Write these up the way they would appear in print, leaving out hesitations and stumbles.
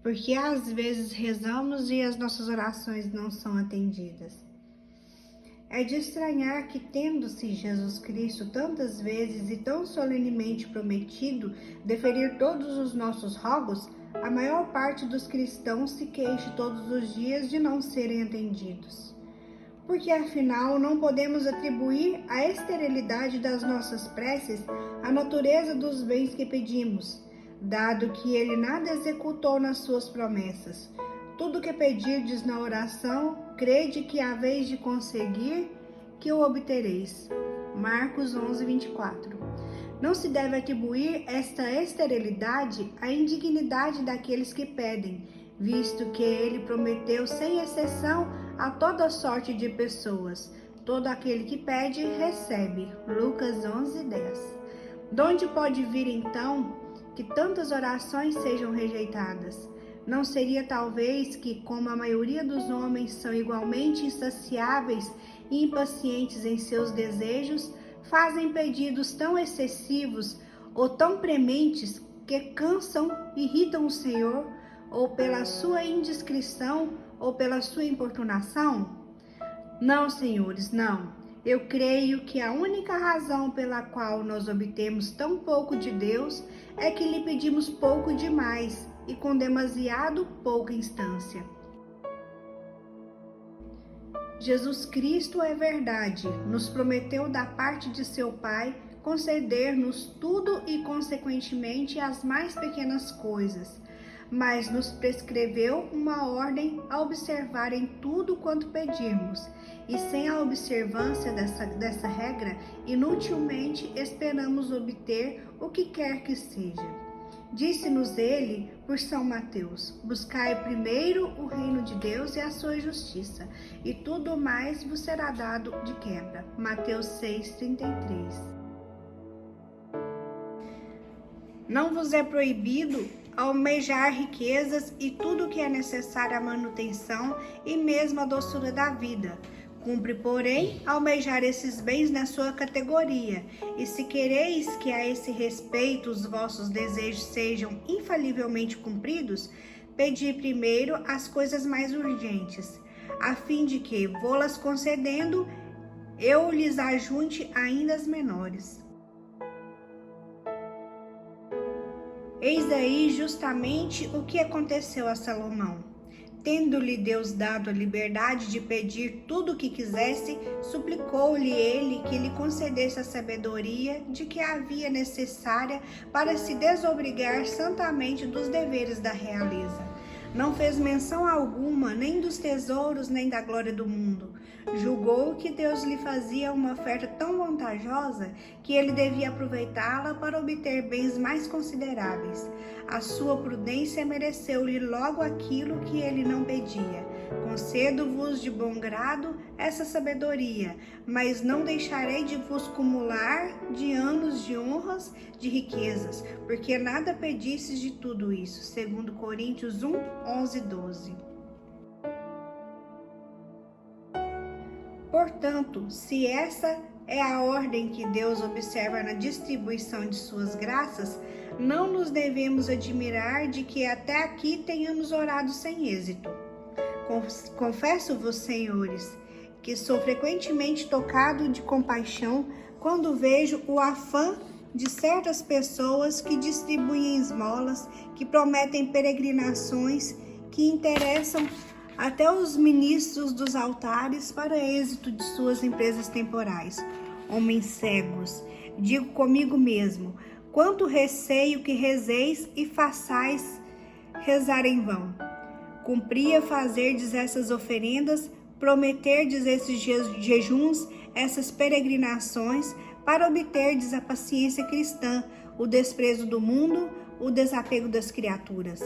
porque às vezes rezamos e as nossas orações não são atendidas. É de estranhar que, tendo-se Jesus Cristo tantas vezes e tão solenemente prometido deferir todos os nossos rogos, a maior parte dos cristãos se queixe todos os dias de não serem atendidos. Porque afinal não podemos atribuir à esterilidade das nossas preces a natureza dos bens que pedimos, dado que ele nada executou nas suas promessas. Tudo que pedirdes na oração, crede que haveis de conseguir, que o obtereis. Marcos 11, 24. Não se deve atribuir esta esterilidade à indignidade daqueles que pedem, visto que ele prometeu sem exceção a toda sorte de pessoas. Todo aquele que pede, recebe. Lucas 11, 10. Donde pode vir então que tantas orações sejam rejeitadas? Não seria talvez que, como a maioria dos homens são igualmente insaciáveis e impacientes em seus desejos, fazem pedidos tão excessivos ou tão prementes que cansam, irritam o Senhor, ou pela sua indiscrição, ou pela sua importunação? Não, senhores, não. Eu creio que a única razão pela qual nós obtemos tão pouco de Deus é que lhe pedimos pouco demais e com demasiado pouca instância. Jesus Cristo é verdade, nos prometeu da parte de seu Pai conceder-nos tudo e, consequentemente, as mais pequenas coisas, mas nos prescreveu uma ordem a observar em tudo quanto pedirmos, e sem a observância dessa regra, inutilmente esperamos obter o que quer que seja. Disse-nos ele por São Mateus: buscai primeiro o reino de Deus e a sua justiça, e tudo mais vos será dado de quebra. Mateus 6:33. Não vos é proibido almejar riquezas e tudo o que é necessário à manutenção e mesmo à doçura da vida. Cumpre, porém, almejar esses bens na sua categoria, e se quereis que a esse respeito os vossos desejos sejam infalivelmente cumpridos, pedi primeiro as coisas mais urgentes, a fim de que, vô-las concedendo, eu lhes ajunte ainda as menores. Eis aí justamente o que aconteceu a Salomão. Tendo-lhe Deus dado a liberdade de pedir tudo o que quisesse, suplicou-lhe ele que lhe concedesse a sabedoria de que havia necessária para se desobrigar santamente dos deveres da realeza. Não fez menção alguma nem dos tesouros nem da glória do mundo. Julgou que Deus lhe fazia uma oferta tão vantajosa que ele devia aproveitá-la para obter bens mais consideráveis. A sua prudência mereceu-lhe logo aquilo que ele não pedia. Concedo-vos de bom grado essa sabedoria, mas não deixarei de vos cumular de anos de honras, de riquezas, porque nada pedistes de tudo isso. 2 Coríntios 1, 11, 12. Portanto, se essa é a ordem que Deus observa na distribuição de suas graças, não nos devemos admirar de que até aqui tenhamos orado sem êxito. Confesso-vos, senhores, que sou frequentemente tocado de compaixão quando vejo o afã de certas pessoas que distribuem esmolas, que prometem peregrinações, que interessam até os ministros dos altares para êxito de suas empresas temporais. Homens cegos, digo comigo mesmo, quanto receio que rezeis e façais rezar em vão. Cumpria fazerdes essas oferendas, prometerdes esses jejuns, essas peregrinações, para obterdes a paciência cristã, o desprezo do mundo, o desapego das criaturas.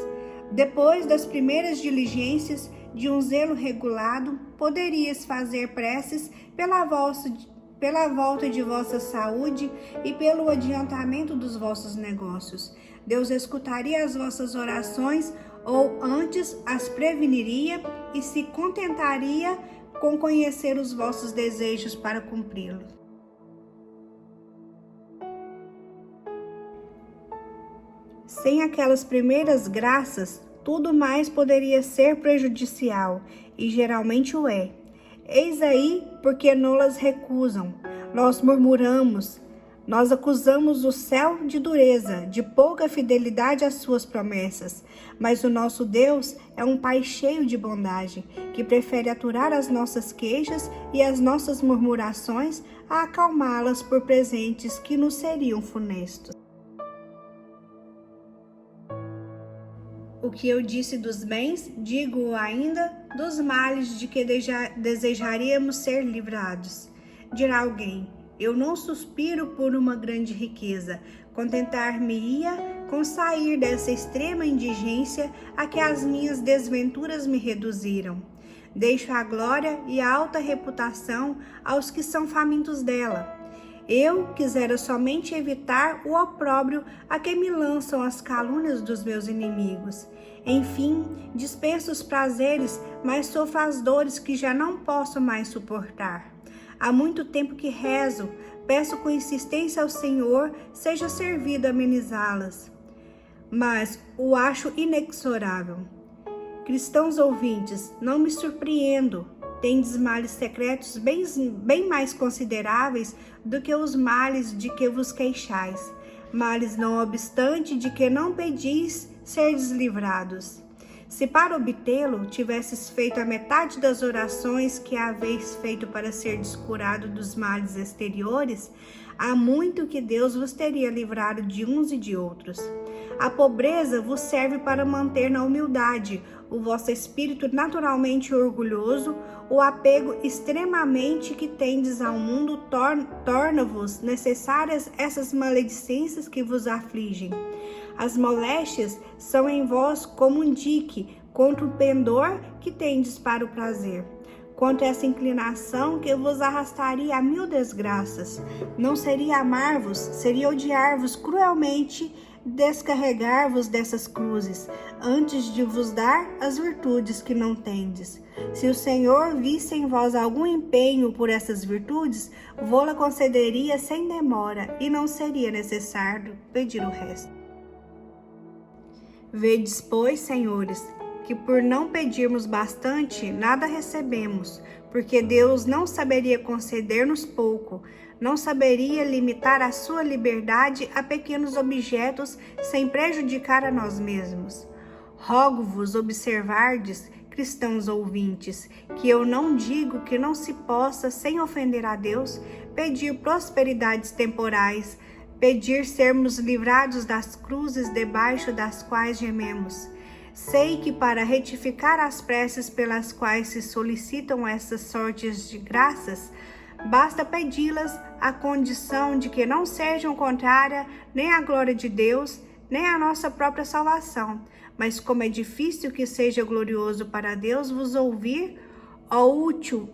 Depois das primeiras diligências de um zelo regulado, poderias fazer preces pela volta de vossa saúde e pelo adiantamento dos vossos negócios. Deus escutaria as vossas orações, ou antes as preveniria, e se contentaria com conhecer os vossos desejos para cumpri-los. Sem aquelas primeiras graças, tudo mais poderia ser prejudicial, e geralmente o é. Eis aí porque nolas recusam. Nós murmuramos, nós acusamos o céu de dureza, de pouca fidelidade às suas promessas. Mas o nosso Deus é um Pai cheio de bondade, que prefere aturar as nossas queixas e as nossas murmurações a acalmá-las por presentes que nos seriam funestos. O que eu disse dos bens, digo ainda dos males de que desejaríamos ser livrados. Dirá alguém: eu não suspiro por uma grande riqueza, contentar-me-ia com sair dessa extrema indigência a que as minhas desventuras me reduziram. Deixo a glória e a alta reputação aos que são famintos dela. Eu quisera somente evitar o opróbrio a que me lançam as calúnias dos meus inimigos. Enfim, dispenso os prazeres, mas sofro as dores que já não posso mais suportar. Há muito tempo que rezo, peço com insistência ao Senhor, seja servido amenizá-las. Mas o acho inexorável. Cristãos ouvintes, não me surpreendo. Tendes males secretos bem mais consideráveis do que os males de que vos queixais. Males, não obstante, de que não pedis serdes livrados. Se para obtê-lo tivesses feito a metade das orações que haveis feito para serdes curado dos males exteriores, há muito que Deus vos teria livrado de uns e de outros. A pobreza vos serve para manter na humildade o vosso espírito naturalmente orgulhoso. O apego extremamente que tendes ao mundo torna-vos necessárias essas maledicências que vos afligem. As moléstias são em vós como um dique contra o pendor que tendes para o prazer. Quanto a essa inclinação que vos arrastaria a 1000 desgraças, não seria amar-vos, seria odiar-vos cruelmente, descarregar-vos dessas cruzes, antes de vos dar as virtudes que não tendes. Se o Senhor visse em vós algum empenho por essas virtudes, vô-la concederia sem demora, e não seria necessário pedir o resto. Vedes, pois, senhores, que por não pedirmos bastante, nada recebemos, porque Deus não saberia conceder-nos pouco, não saberia limitar a sua liberdade a pequenos objetos sem prejudicar a nós mesmos. Rogo-vos observardes, cristãos ouvintes, que eu não digo que não se possa, sem ofender a Deus, pedir prosperidades temporais, pedir sermos livrados das cruzes debaixo das quais gememos. Sei que para retificar as preces pelas quais se solicitam essas sortes de graças, basta pedi-las à condição de que não sejam contrárias nem à glória de Deus, nem à nossa própria salvação. Mas como é difícil que seja glorioso para Deus vos ouvir, ou útil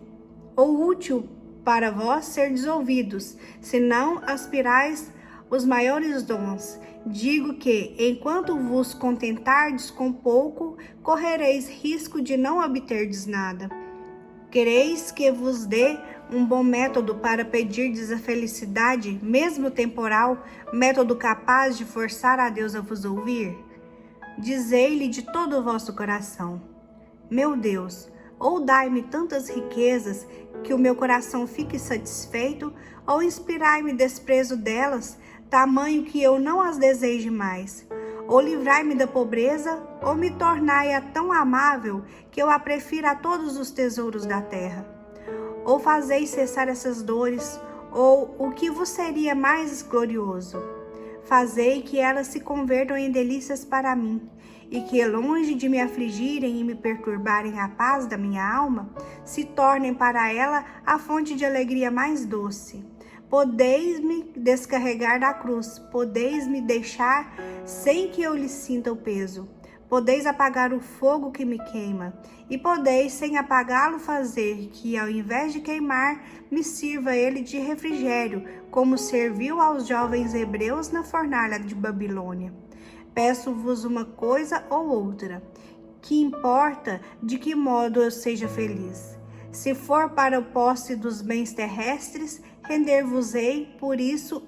para vós serdes ouvidos, se não aspirais os maiores dons. Digo que, enquanto vos contentardes com pouco, correreis risco de não obterdes nada. Quereis que vos dê um bom método para pedirdes a felicidade, mesmo temporal, método capaz de forçar a Deus a vos ouvir? Dizei-lhe de todo o vosso coração: meu Deus, ou dai-me tantas riquezas que o meu coração fique satisfeito, ou inspirai-me desprezo delas, tamanho que eu não as deseje mais. Ou livrai-me da pobreza, ou me tornai-a tão amável que eu a prefira a todos os tesouros da terra. Ou fazei cessar essas dores, ou o que vos seria mais glorioso, fazei que elas se convertam em delícias para mim, e que, longe de me afligirem e me perturbarem a paz da minha alma, se tornem para ela a fonte de alegria mais doce. Podeis-me descarregar da cruz, podeis me deixar sem que eu lhe sinta o peso. Podeis apagar o fogo que me queima, e podeis, sem apagá-lo, fazer que, ao invés de queimar, me sirva ele de refrigério, como serviu aos jovens hebreus na fornalha de Babilônia. Peço-vos uma coisa ou outra, que importa de que modo eu seja feliz. Se for para o posse dos bens terrestres, render-vos-ei por isso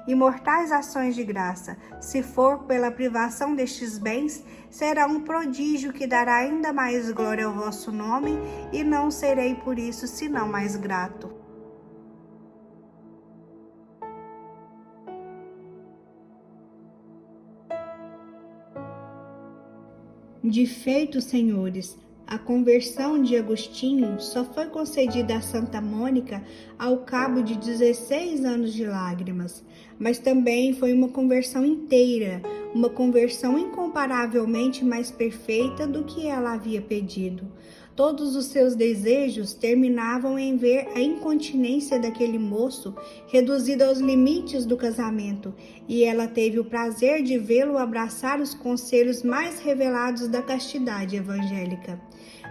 e mortais ações de graça. Se for pela privação destes bens, será um prodígio que dará ainda mais glória ao vosso nome, e não serei por isso senão mais grato. De feito, senhores, a conversão de Agostinho só foi concedida a Santa Mônica ao cabo de 16 anos de lágrimas, mas também foi uma conversão inteira, uma conversão incomparavelmente mais perfeita do que ela havia pedido. Todos os seus desejos terminavam em ver a incontinência daquele moço reduzida aos limites do casamento, e ela teve o prazer de vê-lo abraçar os conselhos mais revelados da castidade evangélica.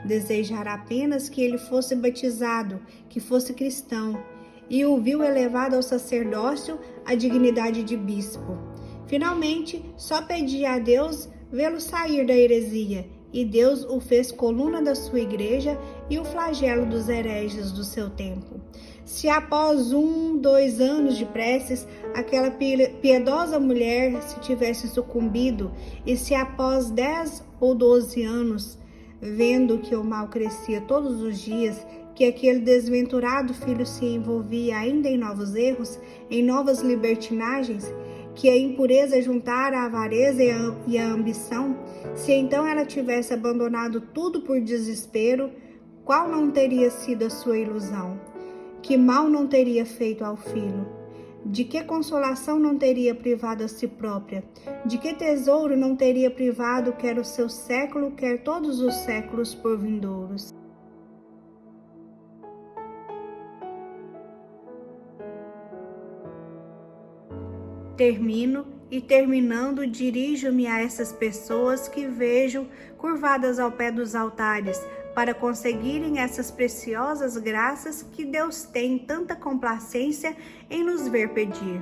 Desejara apenas que ele fosse batizado, que fosse cristão, e o viu elevado ao sacerdócio, à dignidade de bispo. Finalmente, só pedia a Deus vê-lo sair da heresia, e Deus o fez coluna da sua igreja e o flagelo dos hereges do seu tempo. Se após 2 anos de preces, aquela piedosa mulher se tivesse sucumbido, e se após 10 ou 12 anos, vendo que o mal crescia todos os dias, que aquele desventurado filho se envolvia ainda em novos erros, em novas libertinagens, que a impureza juntara a avareza e a ambição, se então ela tivesse abandonado tudo por desespero, qual não teria sido a sua ilusão? Que mal não teria feito ao filho? De que consolação não teria privado a si própria? De que tesouro não teria privado quer o seu século, quer todos os séculos por vindouros? Termino e, terminando, dirijo-me a essas pessoas que vejo curvadas ao pé dos altares para conseguirem essas preciosas graças que Deus tem tanta complacência em nos ver pedir.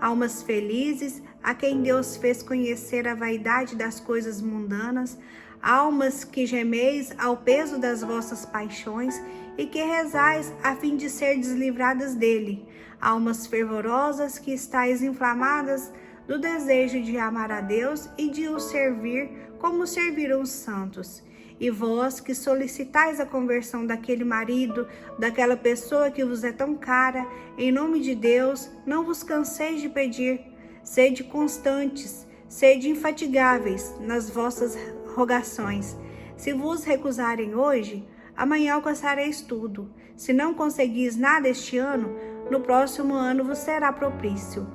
Almas felizes, a quem Deus fez conhecer a vaidade das coisas mundanas, almas que gemeis ao peso das vossas paixões e que rezais a fim de ser livradas dele, almas fervorosas que estáis inflamadas do desejo de amar a Deus e de o servir como serviram os santos. E vós que solicitais a conversão daquele marido, daquela pessoa que vos é tão cara, em nome de Deus, não vos canseis de pedir. Sede constantes, sede infatigáveis nas vossas rogações. Se vos recusarem hoje, amanhã alcançareis tudo. Se não conseguis nada este ano, no próximo ano vos será propício.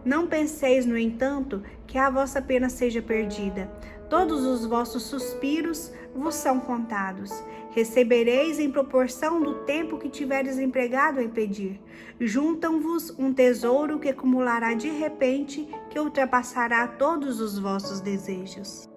Não penseis, no entanto, que a vossa pena seja perdida. Todos os vossos suspiros vos são contados. Recebereis em proporção do tempo que tiveres empregado em pedir. Juntam-vos um tesouro que acumulará de repente, que ultrapassará todos os vossos desejos.